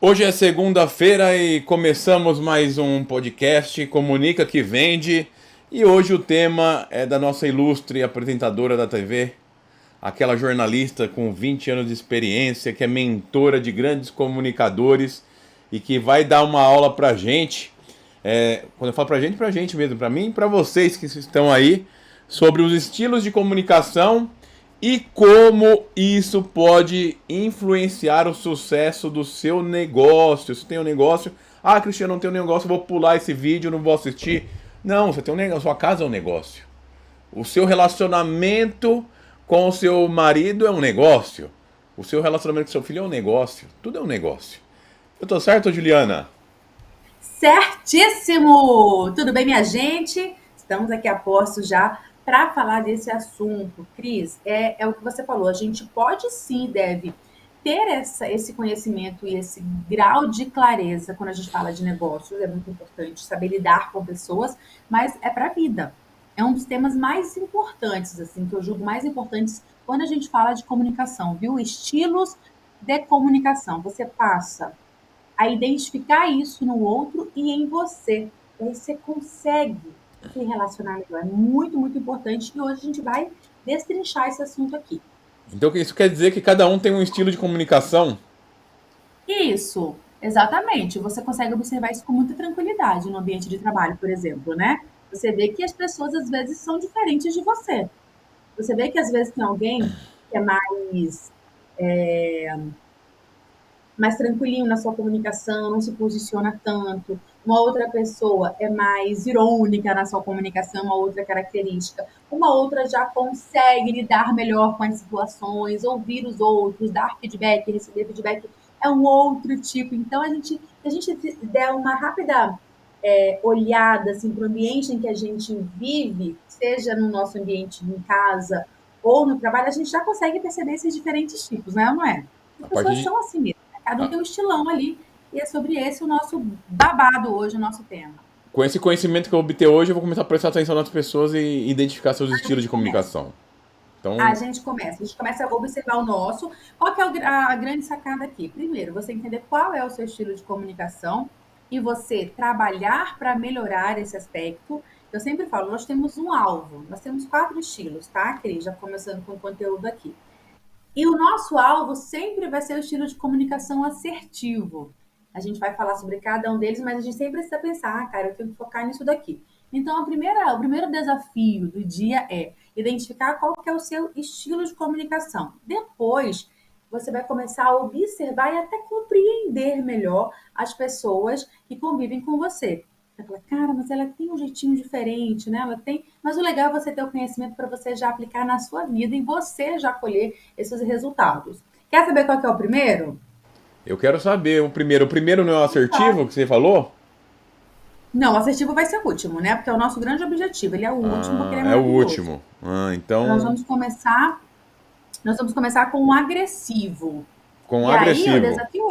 Hoje é segunda-feira e começamos mais um podcast Comunica que Vende. E hoje o tema é da nossa ilustre apresentadora da TV, aquela jornalista com 20 anos de experiência, que é mentora de grandes comunicadores e que vai dar uma aula pra gente. Quando eu falo pra gente mesmo, pra mim e pra vocês que estão aí, sobre os estilos de comunicação e como isso pode influenciar o sucesso do seu negócio. Se tem um negócio, Cristiano, não tem um negócio, vou pular esse vídeo, não vou assistir. Não, você tem um negócio, sua casa é um negócio. O seu relacionamento com o seu marido é um negócio. O seu relacionamento com seu filho é um negócio. Tudo é um negócio. Eu tô certo, Juliana? Certíssimo! Tudo bem, minha gente? Estamos aqui a postos já para falar desse assunto. Cris, é o que você falou, a gente pode sim, deve ter esse conhecimento e esse grau de clareza quando a gente fala de negócios, é muito importante saber lidar com pessoas, mas é para a vida. É um dos temas mais importantes, assim, que eu julgo mais importantes quando a gente fala de comunicação, viu? Estilos de comunicação. Você passa a identificar isso no outro e em você. E aí você consegue se relacionar melhor. É muito, muito importante. E hoje a gente vai destrinchar esse assunto aqui. Então isso quer dizer que cada um tem um estilo de comunicação? Isso, exatamente. Você consegue observar isso com muita tranquilidade no ambiente de trabalho, por exemplo, né? Você vê que as pessoas às vezes são diferentes de você. Você vê que às vezes tem alguém que é mais tranquilinho na sua comunicação, não se posiciona tanto. Uma outra pessoa é mais irônica na sua comunicação, uma outra característica. Uma outra já consegue lidar melhor com as situações, ouvir os outros, dar feedback, receber feedback é um outro tipo. Então, se a gente der uma rápida olhada assim, para o ambiente em que a gente vive, seja no nosso ambiente em casa ou no trabalho, a gente já consegue perceber esses diferentes tipos, né? Não é? As A partir pessoas de, são assim mesmo. Cada um a- tem um estilão ali. E é sobre esse o nosso babado hoje, o nosso tema. com esse conhecimento que eu obter hoje, eu vou começar a prestar atenção nas pessoas e identificar seus A estilos gente de começa. comunicação. A Então, gente começa. A gente começa a observar o nosso. Qual que é a grande sacada aqui? Primeiro, você entender qual é o seu estilo de comunicação e você trabalhar para melhorar esse aspecto. Eu sempre falo, nós temos um alvo, nós temos 4 estilos, tá, Cris? Já começando com o conteúdo aqui. E o nosso alvo sempre vai ser o estilo de comunicação assertivo. A gente vai falar sobre cada um deles, mas a gente sempre precisa pensar, cara, eu tenho que focar nisso daqui. Então, o primeiro desafio do dia é identificar qual que é o seu estilo de comunicação. Depois, você vai começar a observar e até compreender melhor as pessoas que convivem com você. Você fala, cara, mas ela tem um jeitinho diferente, né? Ela tem. Mas o legal é você ter o conhecimento para você já aplicar na sua vida e você já colher esses resultados. Quer saber qual que é o primeiro? eu quero saber o primeiro. O primeiro não é o assertivo que você falou? Não, o assertivo vai ser o último, né? Porque é o nosso grande objetivo. Ele é o último porque ele é É o maravilhoso. último. Então, Então, nós vamos começar com o agressivo. com E aí o agressivo. desafio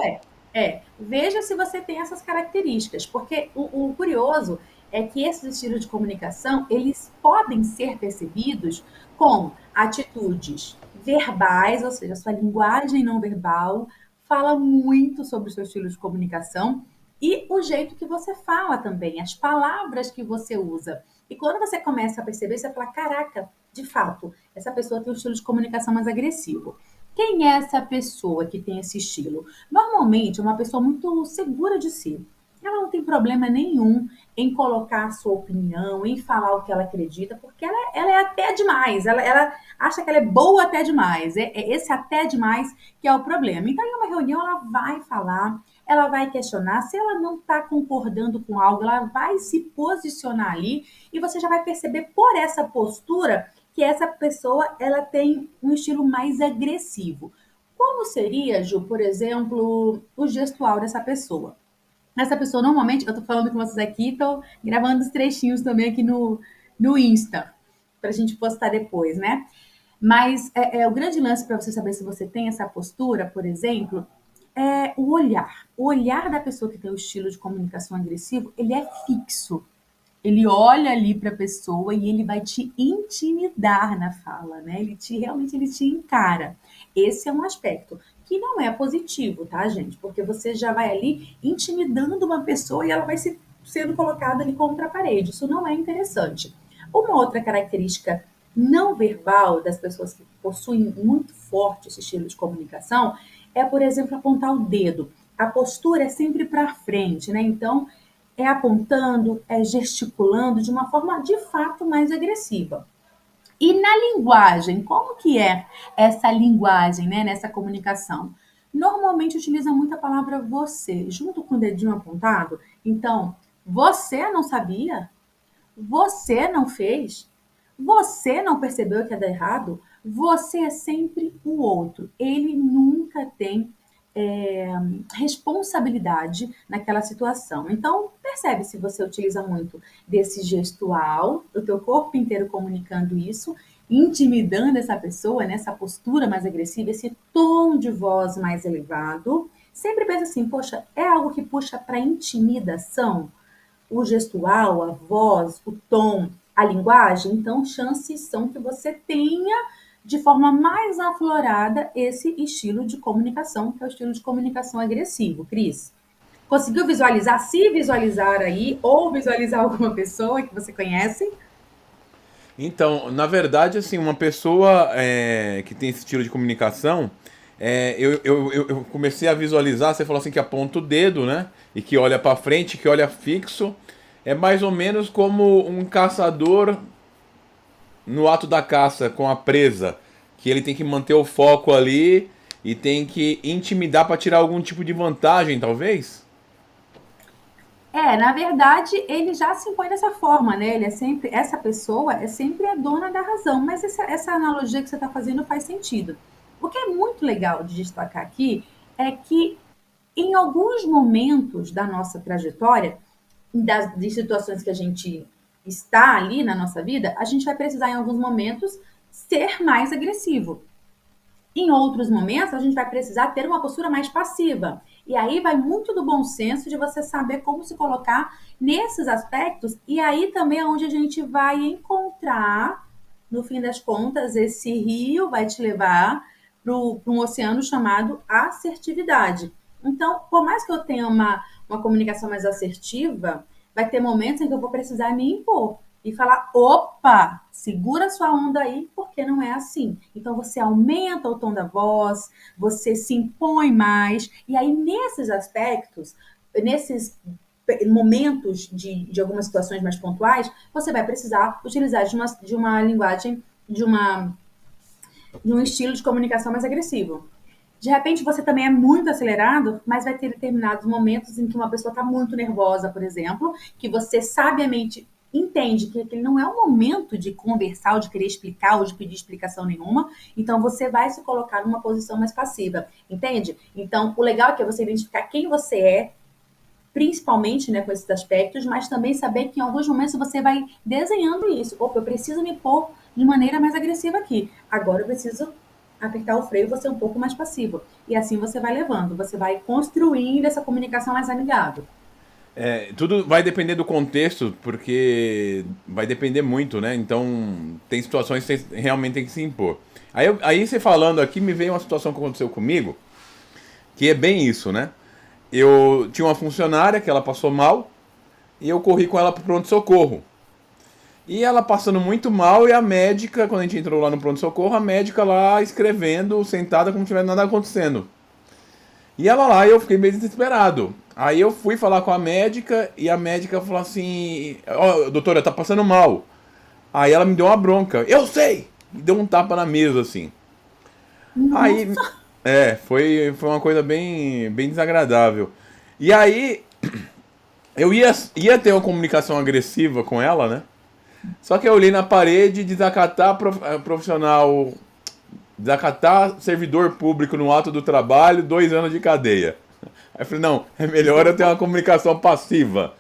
veja se você tem essas características, porque o curioso é que esses estilos de comunicação, eles podem ser percebidos com atitudes verbais, ou seja, a sua linguagem não verbal fala muito sobre o seu estilo de comunicação e o jeito que você fala também, as palavras que você usa. E quando você começa a perceber, você fala, caraca, de fato, essa pessoa tem um estilo de comunicação mais agressivo. Quem é essa pessoa que tem esse estilo? Normalmente é uma pessoa muito segura de si. Ela não tem problema nenhum em colocar a sua opinião, em falar o que ela acredita, porque ela é até demais. Ela acha que ela é boa até demais. É esse até demais que é o problema. Então, em uma reunião, ela vai falar, ela vai questionar. Se ela não está concordando com algo, ela vai se posicionar ali e você já vai perceber por essa postura que essa pessoa ela tem um estilo mais agressivo. Como seria, Ju, por exemplo, o gestual dessa pessoa? Essa pessoa, normalmente, eu tô falando com vocês aqui, tô gravando os trechinhos também aqui no Insta, para a gente postar depois, né? Mas o grande lance para você saber se você tem essa postura, por exemplo, é o olhar. O olhar da pessoa que tem o estilo de comunicação agressivo, ele é fixo. Ele olha ali para a pessoa e ele vai te intimidar na fala, né? Realmente ele te encara. Esse é um aspecto. que não é positivo, tá, gente? Porque você já vai ali intimidando uma pessoa e ela vai sendo colocada ali contra a parede. Isso não é interessante. Uma outra característica não verbal das pessoas que possuem muito forte esse estilo de comunicação é, por exemplo, apontar o dedo. A postura é sempre para frente, né? Então, é apontando, é gesticulando de uma forma de fato mais agressiva. E na linguagem, como que é essa linguagem, né, nessa comunicação? Normalmente utiliza muito a palavra você, junto com o dedinho apontado. Então, você não sabia? Você não fez? Você não percebeu que é dar errado? Você é sempre o outro. Ele nunca tem é, responsabilidade naquela situação. Então, percebe se você utiliza muito desse gestual, o teu corpo inteiro comunicando isso, intimidando essa pessoa, né, essa postura mais agressiva, esse tom de voz mais elevado. Sempre pensa assim, poxa, é algo que puxa para intimidação? O gestual, a voz, o tom, a linguagem, então chances são que você tenha de forma mais aflorada esse estilo de comunicação, que é o estilo de comunicação agressivo. Cris, conseguiu visualizar, se visualizar aí, ou visualizar alguma pessoa que você conhece? Então, na verdade, assim, uma pessoa que tem esse estilo de comunicação, eu comecei a visualizar, você falou assim que aponta o dedo, né? E que olha pra frente, que olha fixo. É mais ou menos como um caçador no ato da caça com a presa, que ele tem que manter o foco ali e tem que intimidar para tirar algum tipo de vantagem, talvez? Na verdade, ele já se impõe dessa forma, né? Ele é sempre, essa pessoa é sempre a dona da razão, mas essa analogia que você está fazendo faz sentido. O que é muito legal de destacar aqui é que em alguns momentos da nossa trajetória, de situações que a gente está ali na nossa vida, a gente vai precisar, em alguns momentos, ser mais agressivo. Em outros momentos, a gente vai precisar ter uma postura mais passiva. E aí vai muito do bom senso de você saber como se colocar nesses aspectos. E aí também é onde a gente vai encontrar, no fim das contas, esse rio vai te levar para um oceano chamado assertividade. Então, por mais que eu tenha uma comunicação mais assertiva, vai ter momentos em que eu vou precisar me impor e falar: opa, segura sua onda aí, porque não é assim. Então você aumenta o tom da voz, você se impõe mais, e aí nesses aspectos, nesses momentos de algumas situações mais pontuais, você vai precisar utilizar de uma linguagem, de um estilo de comunicação mais agressivo. De repente você também é muito acelerado, mas vai ter determinados momentos em que uma pessoa está muito nervosa, por exemplo, que você sabiamente entende que aquele não é o momento de conversar, ou de querer explicar, ou de pedir explicação nenhuma. Então você vai se colocar numa posição mais passiva, entende? Então o legal é que é você identificar quem você é, principalmente, né, com esses aspectos, mas também saber que em alguns momentos você vai desenhando isso. Opa, eu preciso me pôr de maneira mais agressiva aqui. Agora eu preciso apertar o freio e você um pouco mais passivo. E assim você vai levando, você vai construindo essa comunicação mais amigável. Tudo vai depender do contexto, porque vai depender muito, né? Então, tem situações que você realmente tem que se impor. Aí você falando aqui, me veio uma situação que aconteceu comigo, que é bem isso, né? Eu tinha uma funcionária que ela passou mal, e eu corri com ela pro pronto-socorro. E ela passando muito mal, e a médica, quando a gente entrou lá no pronto-socorro, a médica lá escrevendo, sentada como se tivesse nada acontecendo. E ela lá, eu fiquei meio desesperado. Aí eu fui falar com a médica e a médica falou assim: ó, doutora, tá passando mal. Aí ela me deu uma bronca. Eu sei! Me deu um tapa na mesa assim. Aí, Nossa! foi uma coisa bem desagradável. E aí, eu ia ter uma comunicação agressiva com ela, né? Só que eu olhei na parede, profissional, desacatar servidor público no ato do trabalho, 2 anos de cadeia. Aí eu falei, não, é melhor eu ter uma comunicação passiva.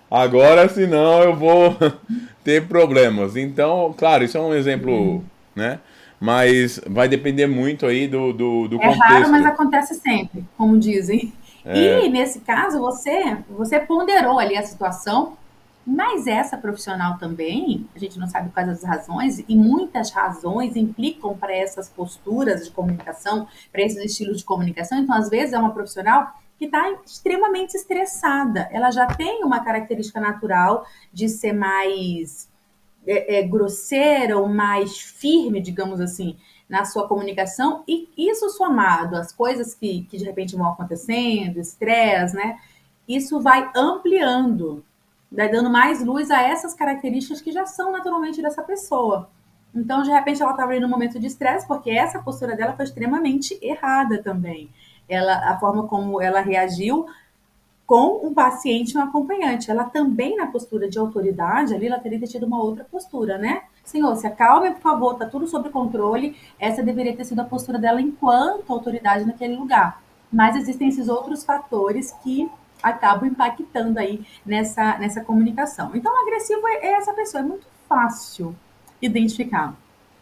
Agora, senão eu vou ter problemas. Então, claro, isso é um exemplo, né? Mas vai depender muito aí do É raro, mas contexto. acontece sempre, como dizem. E nesse caso, você ponderou ali a situação, Mas essa profissional também, a gente não sabe quais as razões, e muitas razões implicam para essas posturas de comunicação, para esses estilos de comunicação. Então, às vezes, é uma profissional que está extremamente estressada. Ela já tem uma característica natural de ser mais grosseira ou mais firme, digamos assim, na sua comunicação, e isso somado às coisas que de repente vão acontecendo, estresse, né? Isso vai ampliando, vai dando mais luz a essas características que já são naturalmente dessa pessoa. Então, de repente, ela estava ali num momento de estresse, porque essa postura dela foi extremamente errada também. A forma como ela reagiu com um paciente e um acompanhante. Ela também, na postura de autoridade, ali, ela teria tido uma outra postura, né? Senhor, se acalme, por favor, tá tudo sob controle. Essa deveria ter sido a postura dela enquanto autoridade naquele lugar. Mas existem esses outros fatores que acabam impactando aí nessa comunicação. Então, o agressivo é essa pessoa. É muito fácil identificar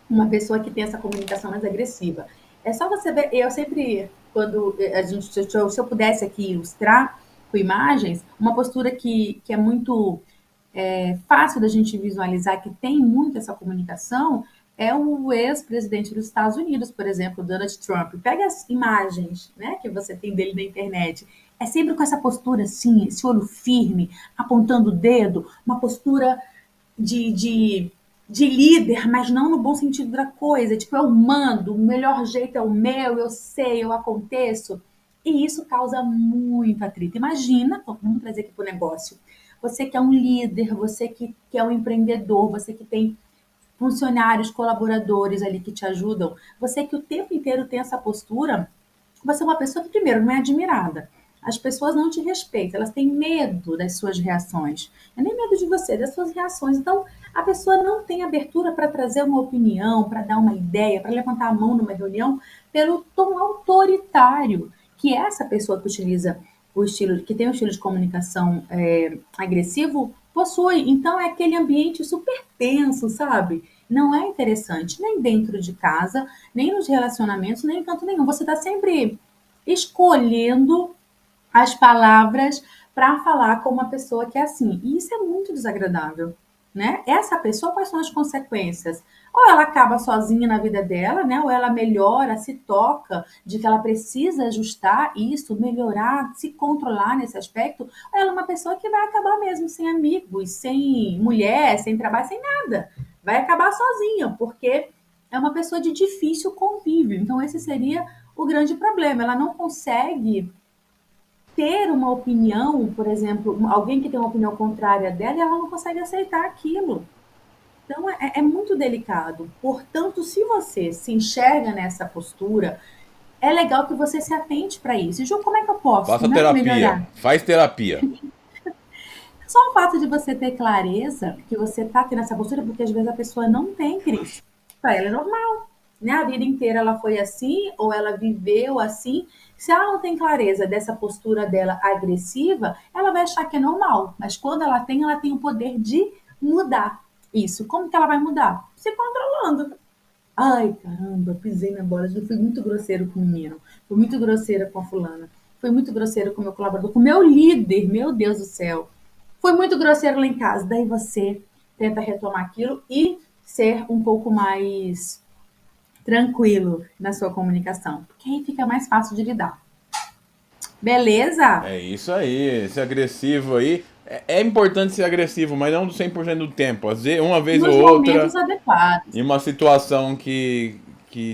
uma pessoa que tem essa comunicação mais agressiva. É só você ver, eu sempre, quando a gente, se eu pudesse aqui ilustrar com imagens, uma postura que é muito fácil da gente visualizar, que tem muito essa comunicação, é o ex-presidente dos Estados Unidos, por exemplo, Donald Trump. Pega as imagens, né, que você tem dele na internet. É sempre com essa postura assim, esse olho firme, apontando o dedo, uma postura de, de, de líder, mas não no bom sentido da coisa. Tipo, eu mando, o melhor jeito é o meu, eu sei, eu aconteço. E isso causa muito atrito. Imagina, vamos trazer aqui para o negócio. Você que é um líder, você que é um empreendedor, você que tem funcionários, colaboradores ali que te ajudam, você que o tempo inteiro tem essa postura, você é uma pessoa que, primeiro, não é admirada. As pessoas não te respeitam, elas têm medo das suas reações. Não é nem medo de você, é das suas reações. Então, a pessoa não tem abertura para trazer uma opinião, para dar uma ideia, para levantar a mão numa reunião, pelo tom autoritário que essa pessoa que utiliza o estilo, que tem um estilo de comunicação agressivo, possui. Então, é aquele ambiente super tenso, sabe? Não é interessante, nem dentro de casa, nem nos relacionamentos, nem em canto nenhum. Você está sempre escolhendo as palavras para falar com uma pessoa que é assim. E isso é muito desagradável, né? Essa pessoa, quais são as consequências? Ou ela acaba sozinha na vida dela, né? Ou ela melhora, se toca de que ela precisa ajustar isso, melhorar, se controlar nesse aspecto. Ou ela é uma pessoa que vai acabar mesmo sem amigos, sem mulher, sem trabalho, sem nada. Vai acabar sozinha, porque é uma pessoa de difícil convívio. Então, esse seria o grande problema. Ela não consegue ter uma opinião, por exemplo, alguém que tem uma opinião contrária dela, e ela não consegue aceitar aquilo. Então é muito delicado. Portanto, se você se enxerga nessa postura, é legal que você se atente para isso. E Ju, como é que eu posso, Faça né, terapia. melhorar? Faz terapia. Só o fato de você ter clareza que você está tendo essa postura, porque às vezes a pessoa não tem, Cris. Para ela é normal. Né? A vida inteira ela foi assim, ou ela viveu assim. Se ela não tem clareza dessa postura dela agressiva, ela vai achar que é normal. Mas quando ela tem o poder de mudar isso. Como que ela vai mudar? Se controlando. Ai, caramba, pisei na bola. Eu fui muito grosseiro com o menino. Fui muito grosseira com a fulana. Fui muito grosseiro com o meu colaborador, com o meu líder. Meu Deus do céu. Fui muito grosseiro lá em casa. Daí você tenta retomar aquilo e ser um pouco mais tranquilo na sua comunicação. Porque aí fica mais fácil de lidar. Beleza? É isso aí, esse agressivo aí. É importante ser agressivo, mas não 100% do tempo. Às vezes, uma vez ou Nos outra, momentos adequados. em uma situação que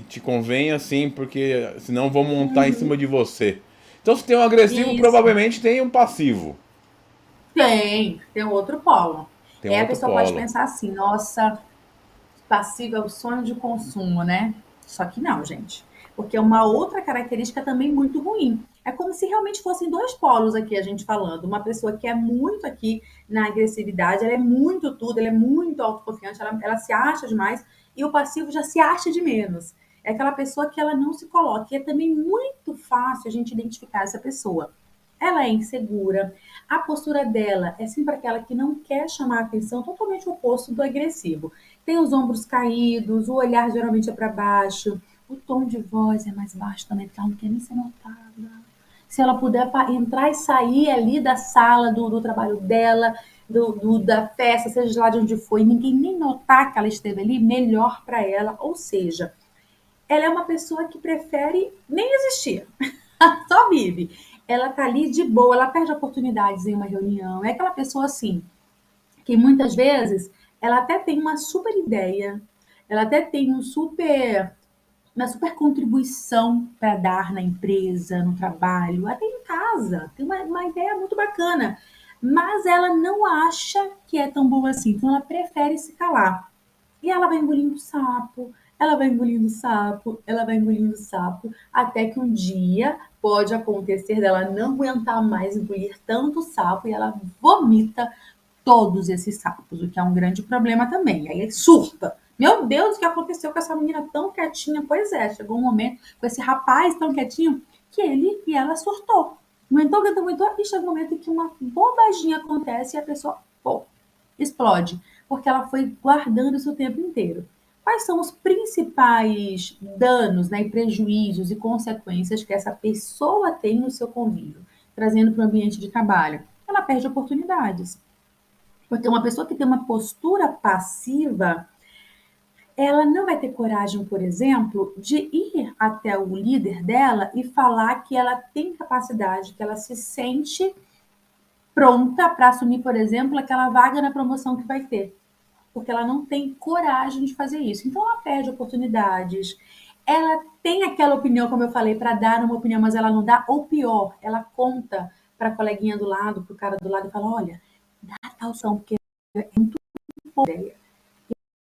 te convém assim, porque senão vão montar em cima de você. Então, se tem um agressivo, Isso. provavelmente tem um passivo. Tem um outro polo. Tem um Aí a outro pessoa pode polo. pensar assim, nossa, passivo é o sonho de consumo, né? Só que não, gente. Porque é uma outra característica também muito ruim. É como se realmente fossem dois polos aqui a gente falando. Uma pessoa que é muito aqui na agressividade, ela é muito tudo, ela é muito autoconfiante, ela se acha demais, e o passivo já se acha de menos. É aquela pessoa que ela não se coloca. E é também muito fácil a gente identificar essa pessoa. Ela é insegura, a postura dela é sempre aquela que não quer chamar a atenção, totalmente o oposto do agressivo. Tem os ombros caídos, o olhar geralmente é para baixo, o tom de voz é mais baixo também, porque ela não quer nem ser notada. Se ela puder entrar e sair ali da sala do trabalho dela, da festa, seja lá de onde foi, ninguém nem notar que ela esteve ali, melhor para ela. Ou seja, ela é uma pessoa que prefere nem existir, só vive. Ela tá ali de boa, ela perde oportunidades em uma reunião. É aquela pessoa assim, que muitas vezes ela até tem uma super ideia, ela até tem uma super contribuição para dar na empresa, no trabalho, até em casa. Tem uma ideia muito bacana, mas ela não acha que é tão boa assim, então ela prefere se calar. E ela vai engolindo sapo, ela vai engolindo sapo, ela vai engolindo sapo, até que um dia pode acontecer dela não aguentar mais engolir tanto sapo e ela vomita todos esses sapos, o que é um grande problema também. Aí surta. Meu Deus, o que aconteceu com essa menina tão quietinha? Pois é, chegou um momento com esse rapaz tão quietinho que ele e ela surtou. Aguentou, e chega um momento em que uma bobaginha acontece e a pessoa, pô, explode, porque ela foi guardando isso o tempo inteiro. Quais são os principais danos, né, e prejuízos e consequências que essa pessoa tem no seu convívio, trazendo para o ambiente de trabalho? Ela perde oportunidades. Porque uma pessoa que tem uma postura passiva, ela não vai ter coragem, por exemplo, de ir até o líder dela e falar que ela tem capacidade, que ela se sente pronta para assumir, por exemplo, aquela vaga na promoção que vai ter. Porque ela não tem coragem de fazer isso. Então ela perde oportunidades. Ela tem aquela opinião, como eu falei, para dar uma opinião, mas ela não dá, ou pior, ela conta para a coleguinha do lado, para o cara do lado e fala: olha, dá tal som, porque é muito boa ideia.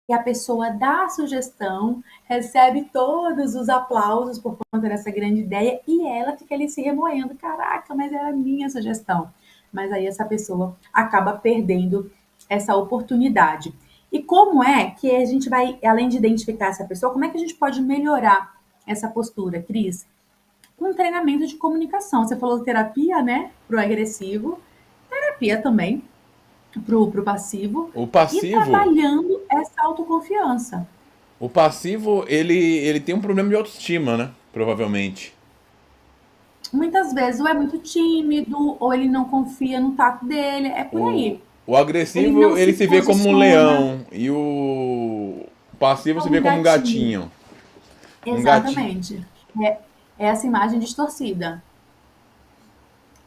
E a pessoa dá a sugestão, recebe todos os aplausos por conta dessa grande ideia e ela fica ali se remoendo. Caraca, mas era a minha sugestão. Mas aí essa pessoa acaba perdendo essa oportunidade. E como é que a gente vai, além de identificar essa pessoa, como é que a gente pode melhorar essa postura, Cris? Com um treinamento de comunicação. Você falou terapia, né? Para o agressivo, terapia também para o passivo O e passivo, trabalhando essa autoconfiança. o passivo, ele tem um problema de autoestima, né? Provavelmente. Muitas vezes ou é muito tímido, ou ele não confia no tato dele, é por O, aí. o Ele não agressivo, ele se se vê como um posiciona leão e o passivo se como vê um como um gatinho. gatinho. Um gatinho. Exatamente. É, é essa imagem distorcida.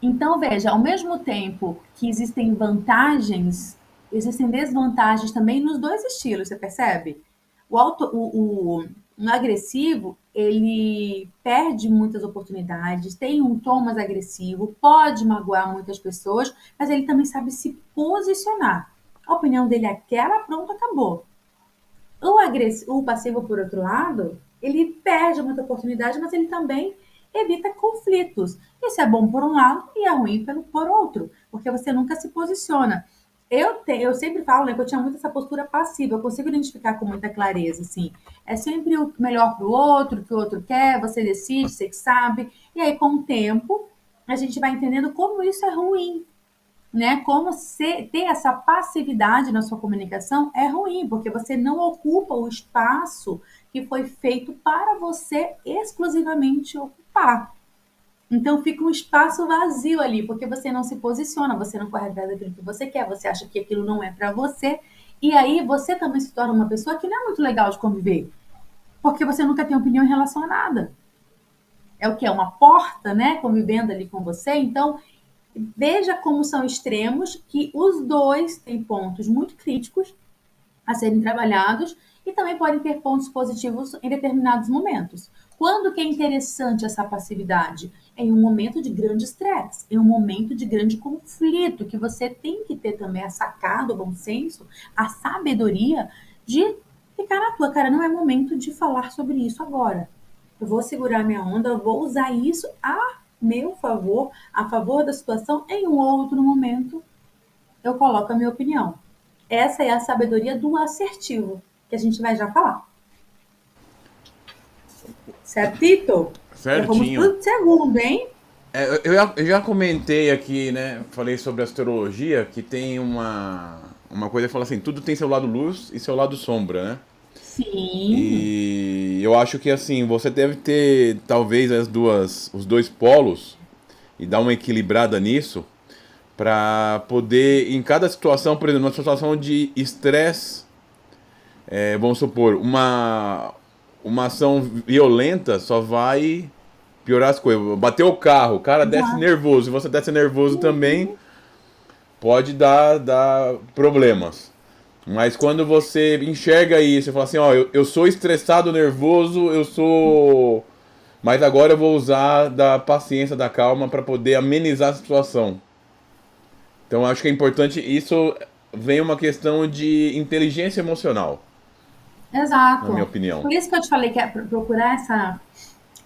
Então, veja, ao mesmo tempo que existem vantagens, existem desvantagens também nos dois estilos, você percebe? O agressivo, ele perde muitas oportunidades, tem um tom mais agressivo, pode magoar muitas pessoas, mas ele também sabe se posicionar. A opinião dele é aquela, pronto, acabou. O passivo, por outro lado, ele perde muita oportunidade, mas ele também evita conflitos. Isso é bom por um lado e é ruim por outro, porque você nunca se posiciona. Eu sempre falo, né, que eu tinha muito essa postura passiva, eu consigo identificar com muita clareza, assim. É sempre o melhor para o outro, o que o outro quer, você decide, você que sabe. E aí, com o tempo, a gente vai entendendo como isso é ruim, né? Como ter essa passividade na sua comunicação é ruim, porque você não ocupa o espaço que foi feito para você exclusivamente ocupar. Então fica um espaço vazio ali, porque você não se posiciona, você não corre atrás daquilo que você quer, você acha que aquilo não é para você, e aí você também se torna uma pessoa que não é muito legal de conviver, porque você nunca tem opinião em relação a nada. É o que? É uma porta, né? Convivendo ali com você. Então, veja como são extremos, que os dois têm pontos muito críticos a serem trabalhados e também podem ter pontos positivos em determinados momentos. Quando que é interessante essa passividade? Em um momento de grande estresse, em um momento de grande conflito, que você tem que ter também a sacada, o bom senso, a sabedoria de ficar na tua, cara, não é momento de falar sobre isso agora. Eu vou segurar minha onda, eu vou usar isso a meu favor, a favor da situação, em um outro momento eu coloco a minha opinião. Essa é a sabedoria do assertivo, que a gente vai já falar. Certito? Já vamos Certinho. pro segundo, hein? Eu já comentei aqui, né? Falei sobre astrologia, que tem uma coisa que fala assim, tudo tem seu lado luz e seu lado sombra, né? Sim, E eu acho que assim, você deve ter talvez os dois polos e dar uma equilibrada nisso, para poder, em cada situação, por exemplo, uma situação de estresse, vamos supor, uma ação violenta só vai piorar as coisas. Bateu o carro, o cara desce Exato. nervoso, e você desce nervoso também, Uhum. pode dar problemas. Mas quando você enxerga isso e fala assim, ó, eu sou estressado, nervoso, eu sou. Mas agora eu vou usar da paciência, da calma para poder amenizar a situação. Então acho que é importante, isso vem uma questão de inteligência emocional, na minha Exato. opinião. Por isso que eu te falei que é procurar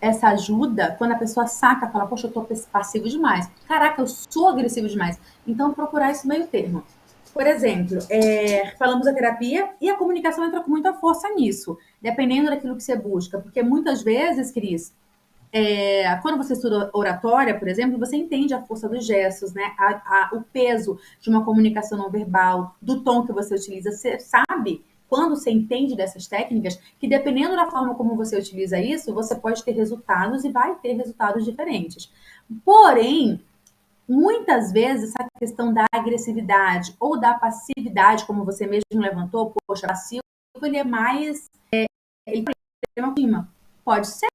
essa ajuda quando a pessoa saca, fala, poxa, eu tô passivo demais. Caraca, eu sou agressivo demais. Então, procurar esse meio termo. Por exemplo, falamos da terapia e a comunicação entra com muita força nisso, dependendo daquilo que você busca. Porque muitas vezes, Cris, quando você estuda oratória, por exemplo, você entende a força dos gestos, né? O peso de uma comunicação não verbal, do tom que você utiliza. Você sabe, quando você entende dessas técnicas, que dependendo da forma como você utiliza isso, você pode ter resultados e vai ter resultados diferentes. Porém, muitas vezes essa questão da agressividade ou da passividade, como você mesmo levantou, poxa, passivo ele é mais ele tem uma clima. Pode ser,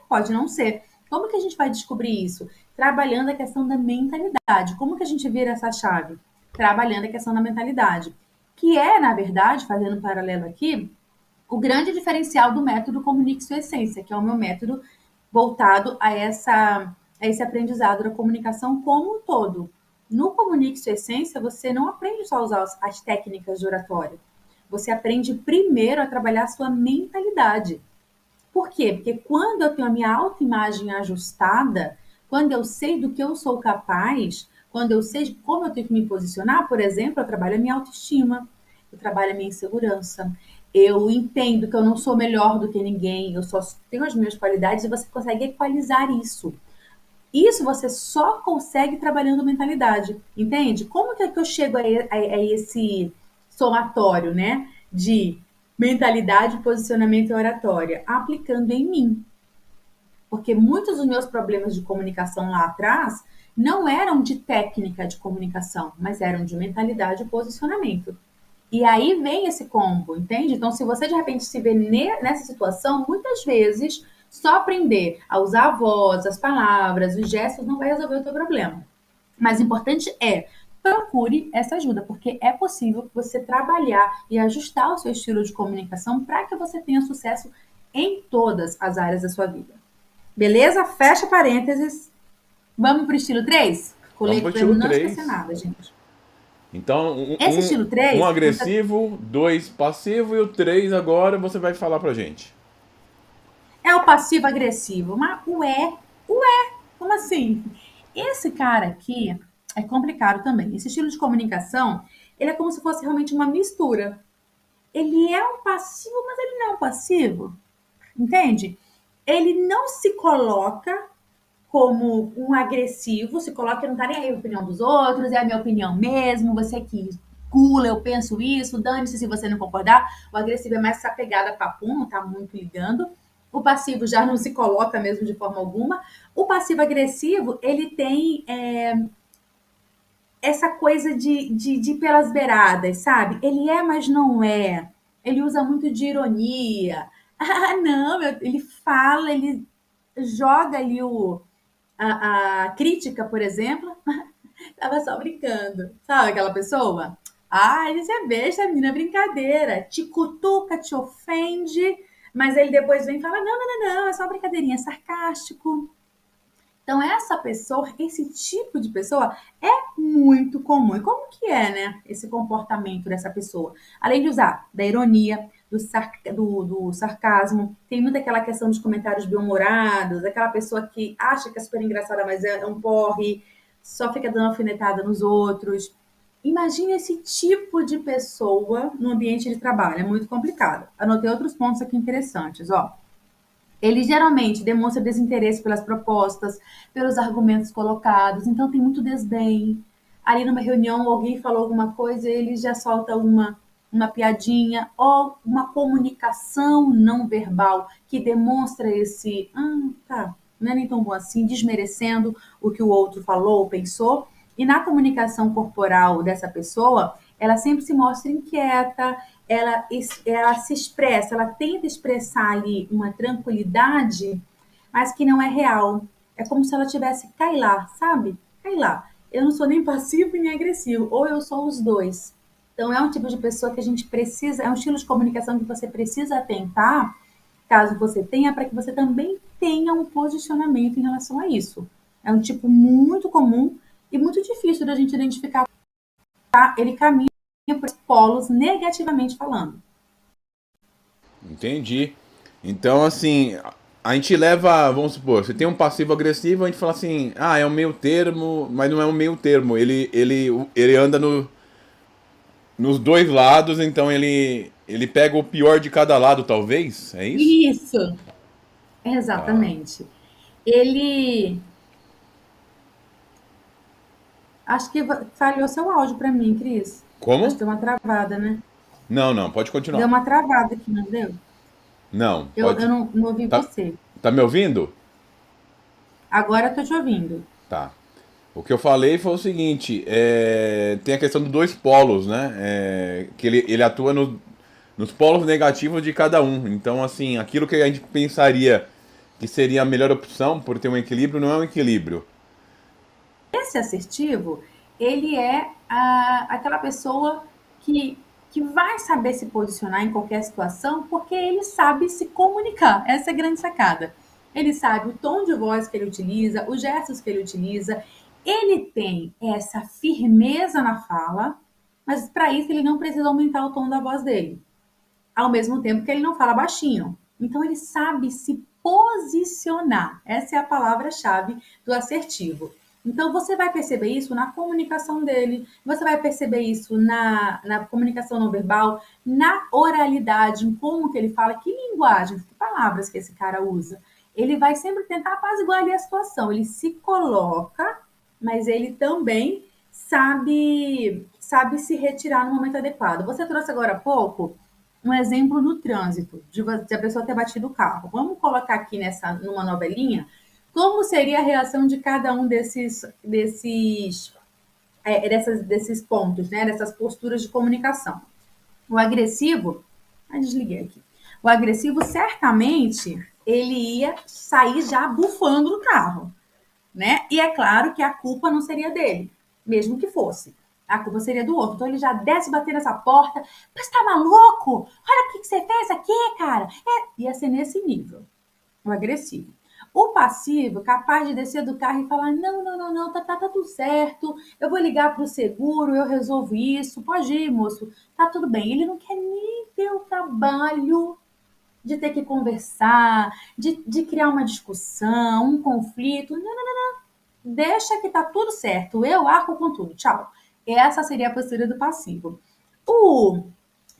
pode não ser. Como que a gente vai descobrir isso? Trabalhando a questão da mentalidade. Como que a gente vira essa chave? Trabalhando a questão da mentalidade. Que é, na verdade, fazendo um paralelo aqui, o grande diferencial do método Comunique Sua Essência, que é o meu método voltado a esse aprendizado da comunicação como um todo. No Comunique Sua Essência, você não aprende só a usar as técnicas de oratória. Você aprende primeiro a trabalhar a sua mentalidade. Por quê? Porque quando eu tenho a minha autoimagem ajustada, quando eu sei do que eu sou capaz, quando eu sei como eu tenho que me posicionar, por exemplo, eu trabalho a minha autoestima, eu trabalho a minha insegurança, eu entendo que eu não sou melhor do que ninguém, eu só tenho as minhas qualidades e você consegue equalizar isso. Isso você só consegue trabalhando mentalidade, entende? Como que é que eu chego a esse somatório, né? De mentalidade, posicionamento e oratória? Aplicando em mim. Porque muitos dos meus problemas de comunicação lá atrás não eram de técnica de comunicação, mas eram de mentalidade e posicionamento. E aí vem esse combo, entende? Então, se você de repente se vê nessa situação, muitas vezes só aprender a usar a voz, as palavras, os gestos não vai resolver o teu problema. Mas o importante é procure essa ajuda, porque é possível você trabalhar e ajustar o seu estilo de comunicação para que você tenha sucesso em todas as áreas da sua vida. Beleza? Fecha parênteses. Vamos para o estilo 3? Vamos Colete pro para estilo não esquecer 3. nada, gente. Então, Esse estilo 3, você agressivo, dois passivo e o 3 agora você vai falar pra gente. é o passivo-agressivo. Mas ué, como assim? Esse cara aqui é complicado também. Esse estilo de comunicação, ele é como se fosse realmente uma mistura. Ele é um passivo, mas ele não é um passivo. Entende? Ele não se coloca como um agressivo, se coloca, não tá nem aí a opinião dos outros, é a minha opinião mesmo, você que cula, eu penso isso, dane-se se você não concordar. O agressivo é mais essa pegada papum, não tá muito ligando. O passivo já não se coloca mesmo de forma alguma. O passivo agressivo, ele tem essa coisa de ir pelas beiradas, sabe? Ele é, mas não é. Ele usa muito de ironia. Ah, não, ele fala, ele joga ali a crítica, por exemplo, tava só brincando. Sabe aquela pessoa? Ah, ele é besta, menina, é brincadeira. Te cutuca, te ofende, mas ele depois vem e fala: não, não, não, não, é só brincadeirinha, é sarcástico. Então, essa pessoa, esse tipo de pessoa é muito comum. E como que é, né, esse comportamento dessa pessoa? Além de usar da ironia, do sarcasmo, tem muita aquela questão dos comentários bem-humorados, aquela pessoa que acha que é super engraçada, mas é um porre, só fica dando alfinetada nos outros. Imagine esse tipo de pessoa no ambiente de trabalho, é muito complicado. Anotei outros pontos aqui interessantes, ó. Ele geralmente demonstra desinteresse pelas propostas, pelos argumentos colocados, então tem muito desdém. Ali numa reunião, alguém falou alguma coisa, ele já solta uma piadinha ou uma comunicação não verbal que demonstra esse, tá, não é nem tão bom assim, desmerecendo o que o outro falou ou pensou. E na comunicação corporal dessa pessoa, ela sempre se mostra inquieta, ela se expressa, ela tenta expressar ali uma tranquilidade, mas que não é real. É como se ela tivesse, cai lá, sabe? Cai lá. Eu não sou nem passivo nem agressivo, ou eu sou os dois. Então é um tipo de pessoa que a gente precisa, é um estilo de comunicação que você precisa atentar, caso você tenha, para que você também tenha um posicionamento em relação a isso. É um tipo muito comum e muito difícil da gente identificar. Tá? Ele caminha por polos negativamente falando. Entendi. Então, assim, a gente leva, vamos supor, você tem um passivo agressivo, a gente fala assim, ah, é um meio termo, mas não é um meio termo. Ele anda nos dois lados, então ele pega o pior de cada lado, talvez? É isso? Isso, Tá. exatamente. Ele. Acho que falhou seu áudio para mim, Cris. Acho Como? que deu uma travada, né? Não, não, pode Deu continuar. uma travada aqui, não deu? Não, Eu pode. não ouvi Tá, você. tá me ouvindo? Agora eu tô te ouvindo. Tá. O que eu falei foi o seguinte: tem a questão dos dois polos, né? Que ele atua nos polos negativos de cada um. Então, assim, aquilo que a gente pensaria que seria a melhor opção por ter um equilíbrio não é um equilíbrio. Esse assertivo, ele é aquela pessoa que, que vai saber se posicionar em qualquer situação porque ele sabe se comunicar. Essa é a grande sacada. Ele sabe o tom de voz que ele utiliza, os gestos que ele utiliza. Ele tem essa firmeza na fala, mas para isso ele não precisa aumentar o tom da voz dele. Ao mesmo tempo que ele não fala baixinho. Então ele sabe se posicionar. Essa é a palavra-chave do assertivo. Então você vai perceber isso na comunicação dele, você vai perceber isso na comunicação não verbal, na oralidade, em como que ele fala, que linguagem, que palavras que esse cara usa. Ele vai sempre tentar apaziguar ali a situação. Ele se coloca, mas ele também sabe se retirar no momento adequado. Você trouxe agora há pouco um exemplo no trânsito, de a pessoa ter batido o carro. Vamos colocar aqui numa novelinha como seria a reação de cada um desses pontos, né? Dessas posturas de comunicação. O agressivo, desliguei aqui. O agressivo certamente ele ia sair já bufando no carro, né? E é claro que a culpa não seria dele, mesmo que fosse. A culpa seria do outro. Então ele já desce batendo essa porta. Mas tá maluco? Olha o que você fez aqui, cara. Ia ser nesse nível, o agressivo. O passivo, capaz de descer do carro e falar: não, não, não, não, tá tudo certo. Eu vou ligar pro seguro, eu resolvo isso. Pode ir, moço. Tá tudo bem. Ele não quer nem ter o trabalho de ter que conversar, de criar uma discussão, um conflito. Não, não, deixa que tá tudo certo, eu arco com tudo, tchau. Essa seria a postura do passivo. O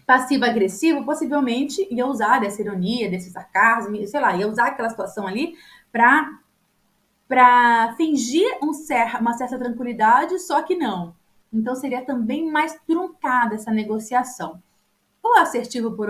passivo-agressivo possivelmente ia usar dessa ironia, desse sarcasmo, sei lá, ia usar aquela situação ali para fingir uma certa tranquilidade, só que não. Então seria também mais truncada essa negociação. O assertivo, por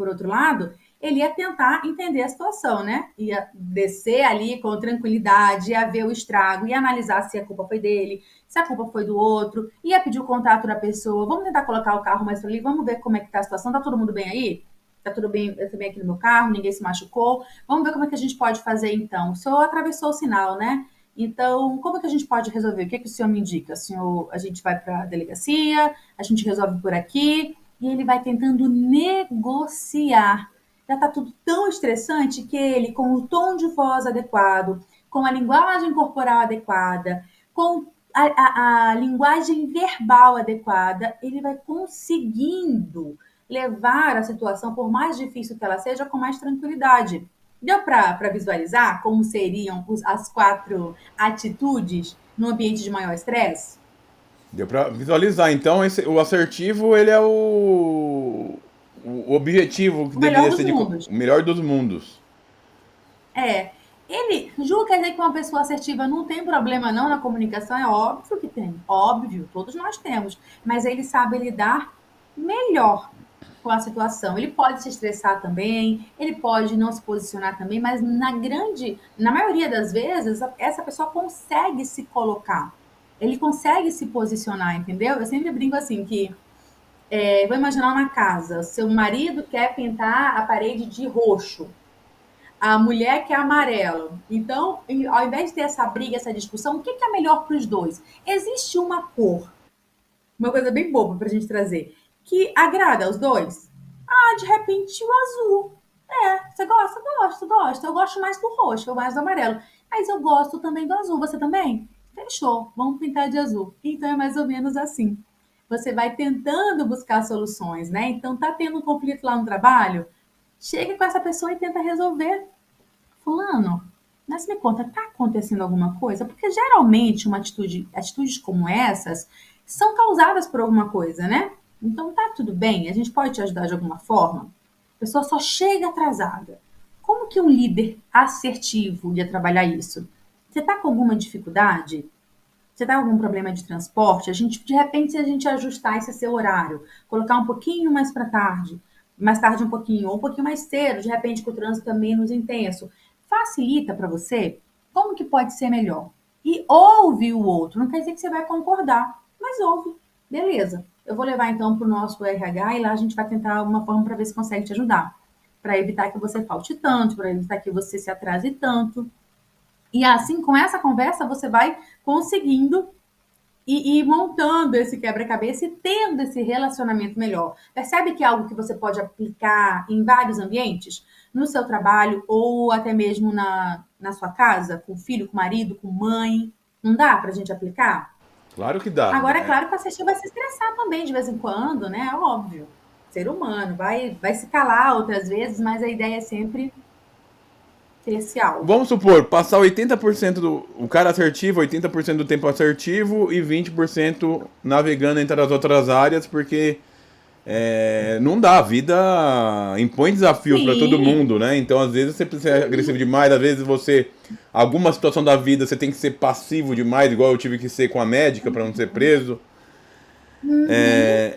outro lado, ele ia tentar entender a situação, né? Ia descer ali com tranquilidade, ia ver o estrago, ia analisar se a culpa foi dele, se a culpa foi do outro, ia pedir o contato da pessoa, vamos tentar colocar o carro mais para ali, vamos ver como é que tá a situação, tá todo mundo bem aí? Tá tudo bem, eu também aqui no meu carro, ninguém se machucou. Vamos ver como é que a gente pode fazer então. O senhor atravessou o sinal, né? Então, como é que a gente pode resolver? O que, é que o senhor me indica? Senhor, a gente vai para a delegacia, a gente resolve por aqui, e ele vai tentando negociar. Já está tudo tão estressante que ele, com o tom de voz adequado, com a linguagem corporal adequada, com a linguagem verbal adequada, ele vai conseguindo levar a situação, por mais difícil que ela seja, com mais tranquilidade. Deu para visualizar como seriam as quatro atitudes no ambiente de maior estresse? Deu pra visualizar. Então, o assertivo, ele é o objetivo que O melhor deveria dos ser mundos. o melhor dos mundos. É. Ele, Ju, quer dizer que uma pessoa assertiva não tem problema não na comunicação? É óbvio que tem. Óbvio, todos nós temos. Mas ele sabe lidar melhor com a situação. Ele pode se estressar também, ele pode não se posicionar também, mas na maioria das vezes, essa pessoa consegue se colocar. Ele consegue se posicionar, entendeu? Eu sempre brinco assim que vou imaginar uma casa, seu marido quer pintar a parede de roxo, a mulher quer amarelo. Então, ao invés de ter essa briga, essa discussão, o que é melhor para os dois? Existe uma cor, uma coisa bem boba para a gente trazer, que agrada aos dois? Ah, de repente o azul. Você gosta? Gosto, gosto. Eu gosto mais do roxo, eu mais do amarelo. Mas eu gosto também do azul. Você também? Fechou. Vamos pintar de azul. Então é mais ou menos assim. Você vai tentando buscar soluções, né? Então tá tendo um conflito lá no trabalho? Chega com essa pessoa e tenta resolver. Fulano, mas me conta, tá acontecendo alguma coisa? Porque geralmente atitudes como essas são causadas por alguma coisa, né? Então tá tudo bem, a gente pode te ajudar de alguma forma. A pessoa só chega atrasada. Como que um líder assertivo ia trabalhar isso? Você tá com alguma dificuldade? Você tá com algum problema de transporte? De repente, se a gente ajustar esse seu horário, colocar um pouquinho mais tarde um pouquinho, ou um pouquinho mais cedo, de repente que o trânsito é menos intenso, facilita para você? Como que pode ser melhor? E ouve o outro, não quer dizer que você vai concordar, mas ouve. Beleza. Eu vou levar então para o nosso RH e lá a gente vai tentar uma forma para ver se consegue te ajudar. Para evitar que você falte tanto, para evitar que você se atrase tanto. E assim, com essa conversa, você vai conseguindo ir montando esse quebra-cabeça e tendo esse relacionamento melhor. Percebe que é algo que você pode aplicar em vários ambientes? No seu trabalho ou até mesmo na sua casa, com filho, com marido, com mãe. Não dá para a gente aplicar? Claro que dá. Agora, é claro que o assistir vai se estressar também de vez em quando, né? É óbvio. Ser humano, vai se calar outras vezes, mas a ideia é sempre ter esse algo. Vamos supor, passar 80% do. O cara assertivo, 80% do tempo assertivo e 20% navegando entre as outras áreas, porque não dá. A vida impõe desafios para todo Sim. mundo, né? Então, às vezes, você precisa ser agressivo demais, às vezes você. Alguma situação da vida você tem que ser passivo demais, igual eu tive que ser com a médica para não ser preso. Uhum.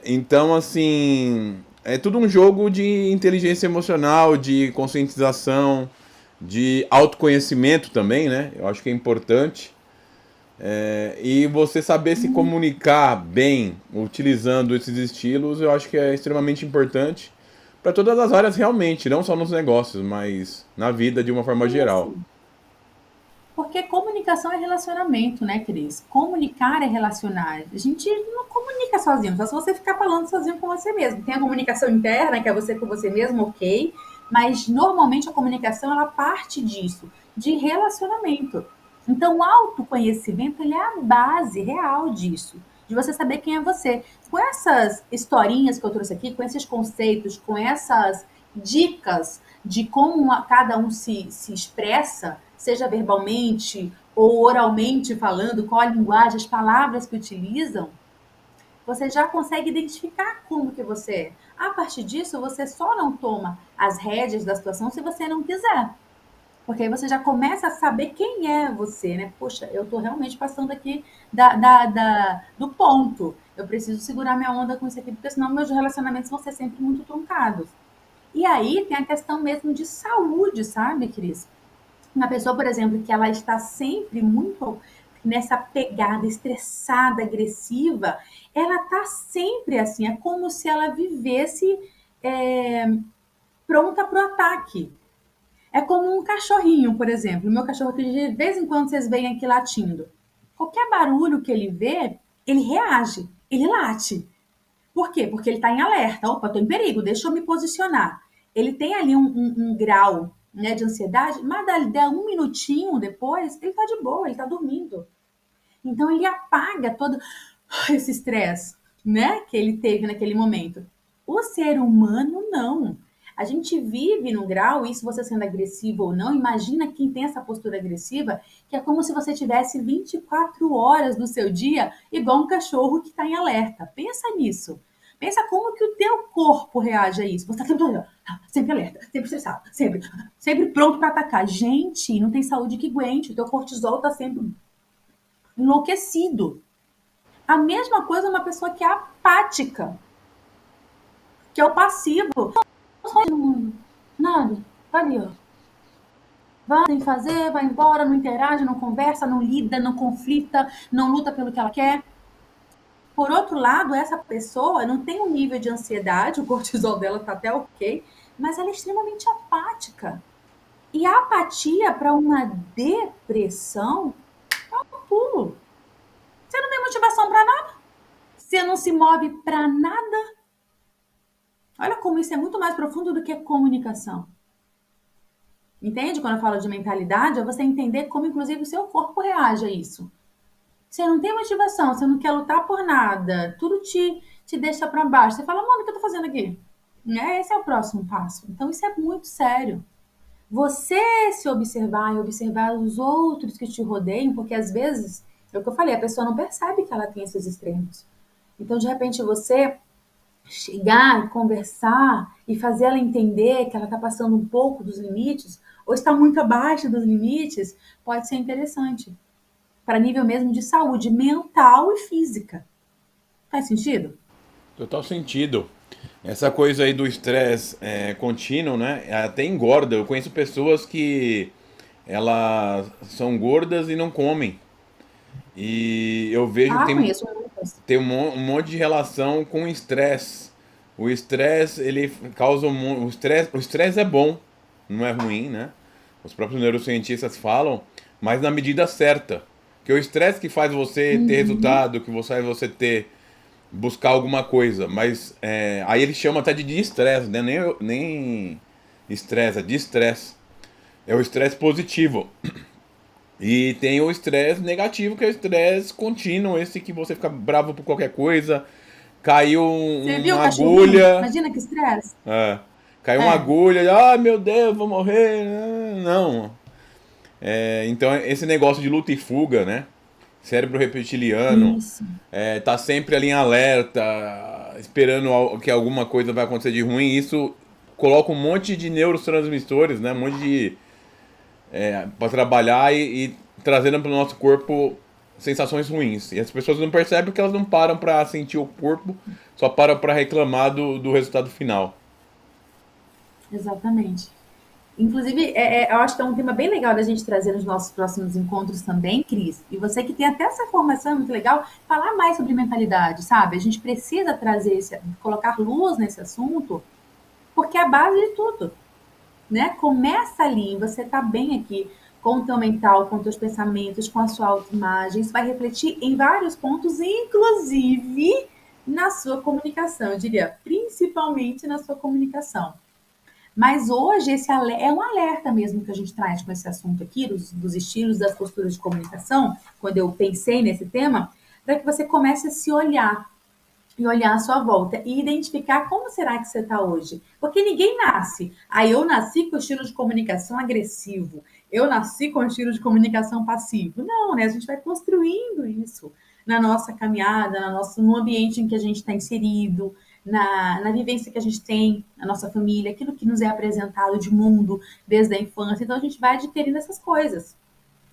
Então, assim, é tudo um jogo de inteligência emocional, de conscientização, de autoconhecimento também, né? Eu acho que é importante. E você saber se comunicar bem utilizando esses estilos, eu acho que é extremamente importante para todas as áreas realmente, não só nos negócios, mas na vida de uma forma geral. Isso. Porque comunicação é relacionamento, né, Cris? Comunicar é relacionar. A gente não comunica sozinho, só se você ficar falando sozinho com você mesmo. Tem a comunicação interna, que é você com você mesmo, ok. Mas normalmente a comunicação ela parte disso, de relacionamento. Então, o autoconhecimento ele é a base real disso, de você saber quem é você. Com essas historinhas que eu trouxe aqui, com esses conceitos, com essas dicas de como cada um se expressa, seja verbalmente ou oralmente falando, qual a linguagem, as palavras que utilizam, você já consegue identificar como que você é. A partir disso, você só não toma as rédeas da situação se você não quiser. Porque aí você já começa a saber quem é você, né? Poxa, eu tô realmente passando aqui do ponto. Eu preciso segurar minha onda com isso aqui, porque senão meus relacionamentos vão ser sempre muito truncados. E aí tem a questão mesmo de saúde, sabe, Cris? Uma pessoa, por exemplo, que ela está sempre muito nessa pegada estressada, agressiva, ela está sempre assim, é como se ela vivesse é, pronta para o ataque. É como um cachorrinho, por exemplo. O meu cachorro, que de vez em quando vocês veem aqui latindo. Qualquer barulho que ele vê, ele reage, ele late. Por quê? Porque ele está em alerta. Opa, estou em perigo, deixa eu me posicionar. Ele tem ali um grau, né, de ansiedade, mas dá um minutinho depois, ele está de boa, ele está dormindo. Então ele apaga todo esse estresse, né, que ele teve naquele momento. O ser humano não. A gente vive num grau, isso você sendo agressivo ou não, imagina quem tem essa postura agressiva, que é como se você tivesse 24 horas do seu dia igual um cachorro que está em alerta. Pensa nisso. Pensa como que o teu corpo reage a isso. Você está sempre alerta, sempre estressado, sempre pronto para atacar. Gente, não tem saúde que aguente. O teu cortisol está sempre enlouquecido. A mesma coisa uma pessoa que é apática, que é o passivo. Nada, tá ali, ó. vai, tem que fazer, vai embora, não interage, não conversa, não lida, não conflita, não luta pelo que ela quer. Por outro lado, essa pessoa não tem um nível de ansiedade, o cortisol dela está até ok, mas ela é extremamente apática. E a apatia para uma depressão é um pulo. Você não tem motivação para nada, você não se move para nada. Olha como isso é muito mais profundo do que comunicação. Entende? Quando eu falo de mentalidade, é você entender como, inclusive, o seu corpo reage a isso. Você não tem motivação, você não quer lutar por nada, tudo te deixa para baixo. Você fala, mano, o que eu tô fazendo aqui? Esse é o próximo passo. Então, isso é muito sério. Você se observar e observar os outros que te rodeiam, porque às vezes, é o que eu falei, a pessoa não percebe que ela tem esses extremos. Então, de repente, você chegar e conversar e fazer ela entender que ela está passando um pouco dos limites, ou está muito abaixo dos limites, pode ser interessante. Para nível mesmo de saúde mental e física. Faz sentido? Total sentido. Essa coisa aí do estresse contínuo, né? Até engorda. Eu conheço pessoas que elas são gordas e não comem. E eu vejo que Ah, conheço muitas. tem um monte de relação com o estresse. O estresse, ele causa o estresse é bom, não é ruim, né? Os próprios neurocientistas falam, mas na medida certa. Que o estresse que faz você ter Uhum. resultado, que faz você ter buscar alguma coisa, mas aí ele chama até de estresse, né? Nem estresse, é de estresse. É o estresse positivo. E tem o estresse negativo, que é o estresse contínuo, esse que você fica bravo por qualquer coisa. Caiu Você viu o uma cachorrinho? agulha, Imagina que estresse. é, caiu uma É, agulha, ah, meu Deus, vou morrer. Não. Então esse negócio de luta e fuga, né? Cérebro reptiliano, isso. tá sempre ali em alerta, esperando que alguma coisa vai acontecer de ruim. Isso coloca um monte de neurotransmissores, né? Um monte de para trabalhar e trazendo para o nosso corpo sensações ruins. E as pessoas não percebem que elas não param para sentir o corpo, só param para reclamar do resultado final. Exatamente. Inclusive, eu acho que é um tema bem legal da gente trazer nos nossos próximos encontros também, Cris. E você que tem até essa formação, é muito legal, falar mais sobre mentalidade, sabe? A gente precisa trazer colocar luz nesse assunto, porque é a base de tudo. Né? Começa ali, você tá bem aqui com o teu mental, com os teus pensamentos, com a sua autoimagem, isso vai refletir em vários pontos, inclusive na sua comunicação, eu diria, principalmente na sua comunicação. Mas hoje esse é um alerta mesmo que a gente traz com esse assunto aqui, dos estilos, das posturas de comunicação, quando eu pensei nesse tema, para que você comece a se olhar e olhar à sua volta e identificar como será que você está hoje. Porque ninguém nasce. Aí eu nasci com estilo de comunicação agressivo. Eu nasci com estilo de comunicação passivo. Não, né? A gente vai construindo isso na nossa caminhada, no ambiente em que a gente está inserido, na vivência que a gente tem, na nossa família, aquilo que nos é apresentado de mundo desde a infância. Então a gente vai adquirindo essas coisas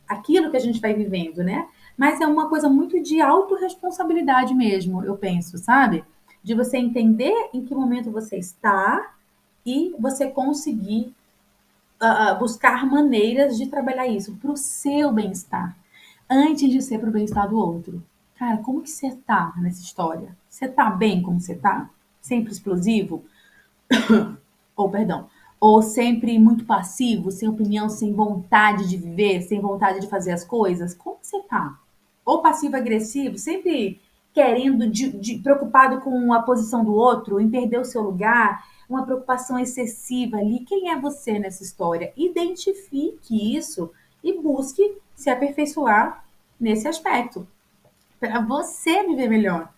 aquilo que a gente vai vivendo, né? Mas é uma coisa muito de autorresponsabilidade mesmo, eu penso, sabe? De você entender em que momento você está e você conseguir buscar maneiras de trabalhar isso para o seu bem-estar, antes de ser para o bem-estar do outro. Cara, como que você tá nessa história? Você tá bem como você tá? Sempre explosivo? Ou perdão, ou sempre muito passivo, sem opinião, sem vontade de viver, sem vontade de fazer as coisas? Como você tá? Ou passivo-agressivo, sempre querendo, preocupado com a posição do outro, em perder o seu lugar, uma preocupação excessiva ali. Quem é você nessa história? Identifique isso e busque se aperfeiçoar nesse aspecto para você viver melhor.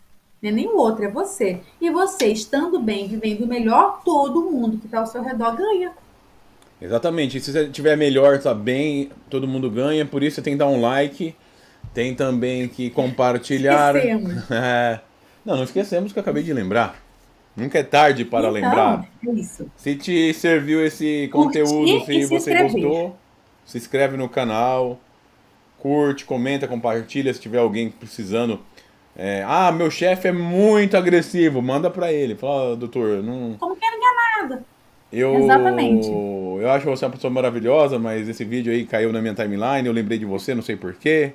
Não é nem o outro, é você. E você, estando bem, vivendo melhor, todo mundo que está ao seu redor ganha. Exatamente. E se você tiver melhor, tá bem, todo mundo ganha. Por isso você tem que dar um like. Tem também que compartilhar. Esquecemos. Não, não esquecemos que eu acabei de lembrar. Nunca é tarde para Então, lembrar. é isso. Se te serviu esse conteúdo, Curtir e se se você inscrever. gostou, se inscreve no canal, curte, comenta, compartilha se tiver alguém precisando. Meu chefe é muito agressivo, manda pra ele. Fala, doutor, não, Como quem não quer nada. eu Exatamente. eu acho você uma pessoa maravilhosa, mas esse vídeo aí caiu na minha timeline, eu lembrei de você, não sei porquê.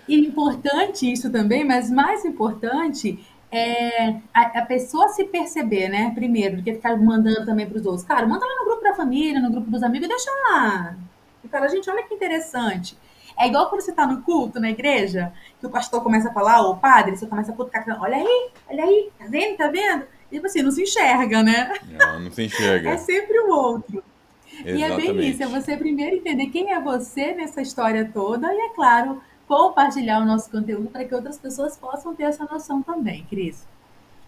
E importante isso também, mas mais importante é a pessoa se perceber, né? Primeiro, do que ficar mandando também para os outros. Cara, manda lá no grupo da família, no grupo dos amigos, deixa lá. E fala, gente, olha que interessante. É igual quando você está no culto, na igreja, que o pastor começa a falar, ou o padre, você começa a cutucar, olha aí, tá vendo, tá vendo? E tipo assim, não se enxerga, né? Não, não se É enxerga. sempre o outro. E é bem isso, é Exatamente. você primeiro entender quem é você nessa história toda e, é claro, compartilhar o nosso conteúdo para que outras pessoas possam ter essa noção também, Cris.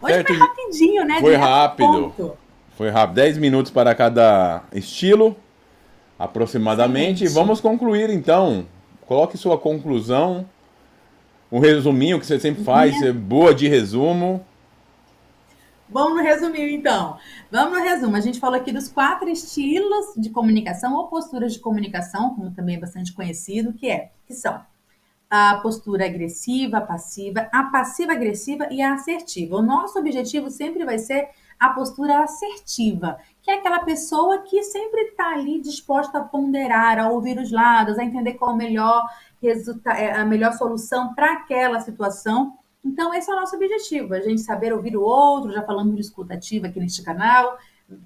Hoje Certo? foi rapidinho, né? Foi Direto ao rápido. ponto. Foi rápido. 10 minutos para cada estilo, aproximadamente. E Excelente. vamos concluir então. Coloque sua conclusão, um resuminho que você sempre faz, é Minha... boa de resumo. Vamos no resumo, então. Vamos no resumo. A gente falou aqui dos 4 estilos de comunicação ou posturas de comunicação, como também é bastante conhecido, que são a postura agressiva, a passiva agressiva e a assertiva. O nosso objetivo sempre vai ser a postura assertiva, que é aquela pessoa que sempre está ali disposta a ponderar, a ouvir os lados, a entender qual a melhor solução para aquela situação. Então, esse é o nosso objetivo, a gente saber ouvir o outro, já falamos de escuta ativa aqui neste canal,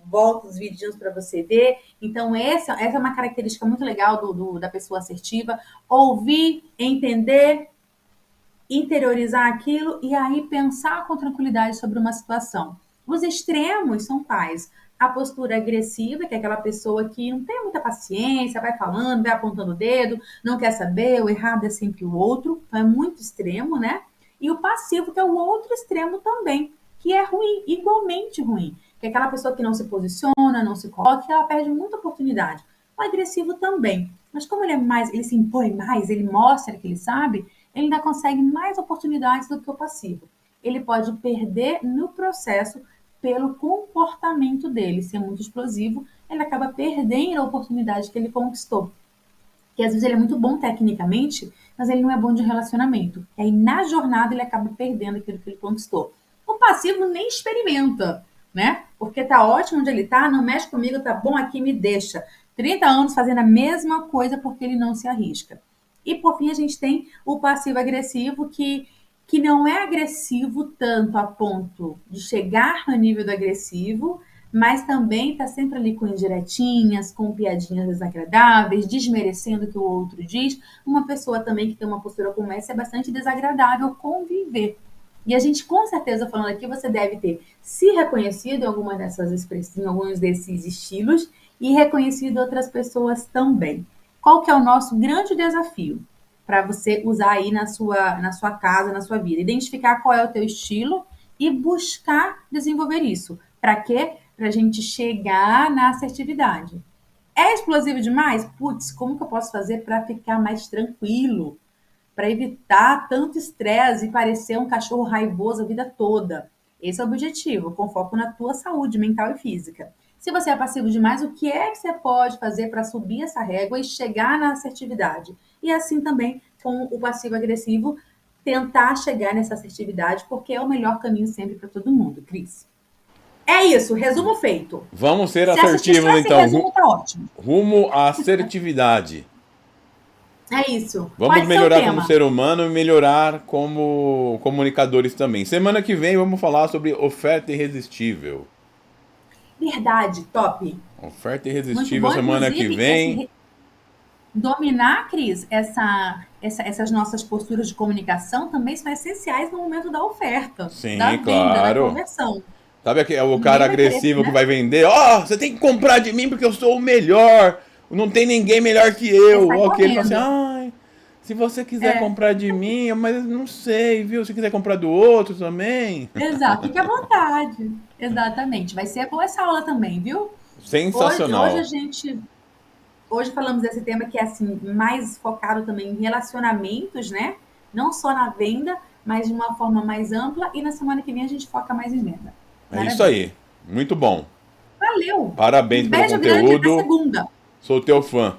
volta os vídeos para você ver. Então, essa é uma característica muito legal da pessoa assertiva. Ouvir, entender, interiorizar aquilo e aí pensar com tranquilidade sobre uma situação. Os extremos são quais? A postura agressiva, que é aquela pessoa que não tem muita paciência, vai falando, vai apontando o dedo, não quer saber, o errado é sempre o outro, então é muito extremo, né? E o passivo, que é o outro extremo também, que é ruim, igualmente ruim, que é aquela pessoa que não se posiciona, não se coloca, ela perde muita oportunidade. O agressivo também, mas como ele é mais, ele se impõe mais, ele mostra que ele sabe, ele ainda consegue mais oportunidades do que o passivo. Ele pode perder no processo pelo comportamento dele ser muito explosivo, ele acaba perdendo a oportunidade que ele conquistou. Que às vezes ele é muito bom tecnicamente, mas ele não é bom de relacionamento. E aí na jornada ele acaba perdendo aquilo que ele conquistou. O passivo nem experimenta, né? Porque tá ótimo onde ele tá, não mexe comigo, tá bom aqui, me deixa. 30 anos fazendo a mesma coisa porque ele não se arrisca. E por fim a gente tem o passivo agressivo que não é agressivo tanto a ponto de chegar no nível do agressivo, mas também está sempre ali com indiretinhas, com piadinhas desagradáveis, desmerecendo o que o outro diz. Uma pessoa também que tem uma postura como essa é bastante desagradável conviver. E a gente, com certeza, falando aqui, você deve ter se reconhecido em alguma dessas expressões, em alguns desses estilos, e reconhecido outras pessoas também. Qual que é o nosso grande desafio para você usar aí na sua casa, na sua vida? Identificar qual é o teu estilo e buscar desenvolver isso. Para quê? Para a gente chegar na assertividade. É explosivo demais? Putz, como que eu posso fazer para ficar mais tranquilo? Para evitar tanto estresse e parecer um cachorro raivoso a vida toda. Esse é o objetivo, com foco na tua saúde mental e física. Se você é passivo demais, o que é que você pode fazer para subir essa régua e chegar na assertividade? E assim também com o passivo agressivo, tentar chegar nessa assertividade, porque é o melhor caminho sempre para todo mundo, Cris. É isso, resumo feito. Vamos ser Se assistir só assertivos esse então. resumo, tá ótimo. Rumo à assertividade. É isso. Vamos Pode ser o melhorar como tema. ser humano e melhorar como comunicadores também. Semana que vem vamos falar sobre oferta irresistível. Verdade, top. Oferta Muito irresistível bom, semana que inclusive, vem. dominar, Cris, essas nossas posturas de comunicação também são essenciais no momento da oferta, da Sim, venda, da claro. conversão. Sabe o Ninguém cara vai querer, agressivo que né? vai vender? Ó, você tem que comprar de mim porque eu sou o melhor. Não tem ninguém melhor que É, eu. sai Ou aquele fala assim, correndo. ai, se você quiser É, comprar de mim, mas não sei, viu? Se quiser comprar do outro também. exato. Fique à vontade. Exatamente. Vai ser boa essa aula também, viu? Hoje a Sensacional. gente Hoje falamos desse tema que é assim mais focado também em relacionamentos, né? Não só na venda, mas de uma forma mais ampla. E na semana que vem a gente foca mais em venda. É isso Maravilha. aí. Muito bom. Valeu! Um Parabéns pelo beijo grande e até conteúdo. segunda. Sou teu fã.